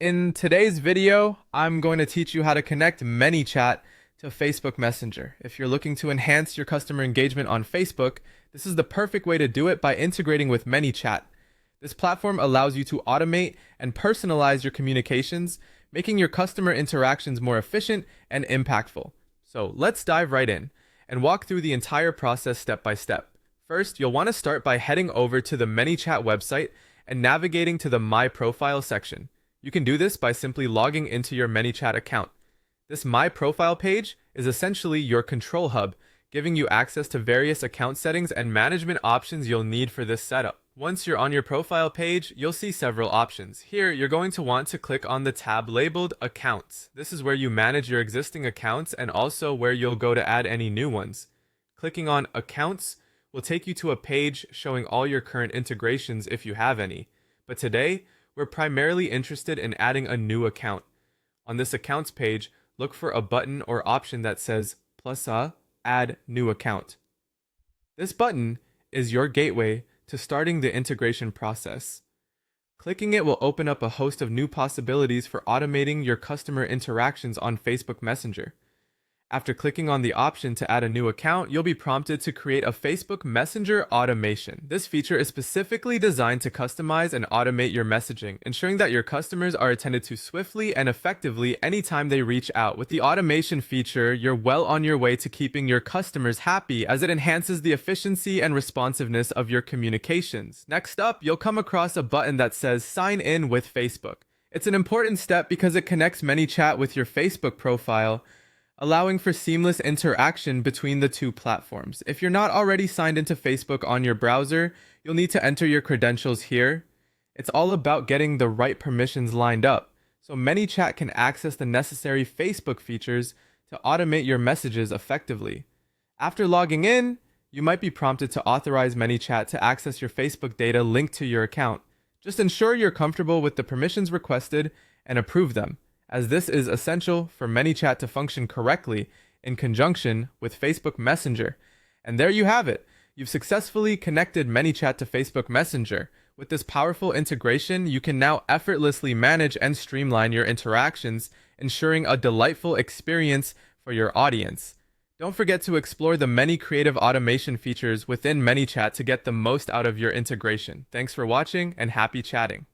In today's video, I'm going to teach you how to connect ManyChat to Facebook Messenger. If you're looking to enhance your customer engagement on Facebook, this is the perfect way to do it by integrating with ManyChat. This platform allows you to automate and personalize your communications, making your customer interactions more efficient and impactful. So let's dive right in and walk through the entire process step by step. First, you'll want to start by heading over to the ManyChat website and navigating to the My Profile section. You can do this by simply logging into your ManyChat account. This My Profile page is essentially your control hub, giving you access to various account settings and management options you'll need for this setup. Once you're on your profile page, you'll see several options. Here, you're going to want to click on the tab labeled Accounts. This is where you manage your existing accounts and also where you'll go to add any new ones. Clicking on Accounts will take you to a page showing all your current integrations if you have any. But today, we're primarily interested in adding a new account. On this accounts page, look for a button or option that says Add New Account. This button is your gateway to starting the integration process. Clicking it will open up a host of new possibilities for automating your customer interactions on Facebook Messenger. After clicking on the option to add a new account, you'll be prompted to create a Facebook Messenger automation. This feature is specifically designed to customize and automate your messaging, ensuring that your customers are attended to swiftly and effectively anytime they reach out. With the automation feature, you're well on your way to keeping your customers happy as it enhances the efficiency and responsiveness of your communications. Next up, you'll come across a button that says Sign in with Facebook. It's an important step because it connects ManyChat with your Facebook profile, allowing for seamless interaction between the two platforms. If you're not already signed into Facebook on your browser, you'll need to enter your credentials here. It's all about getting the right permissions lined up, so ManyChat can access the necessary Facebook features to automate your messages effectively. After logging in, you might be prompted to authorize ManyChat to access your Facebook data linked to your account. Just ensure you're comfortable with the permissions requested and approve them, as this is essential for ManyChat to function correctly in conjunction with Facebook Messenger. And there you have it. You've successfully connected ManyChat to Facebook Messenger. With this powerful integration, you can now effortlessly manage and streamline your interactions, ensuring a delightful experience for your audience. Don't forget to explore the many creative automation features within ManyChat to get the most out of your integration. Thanks for watching and happy chatting.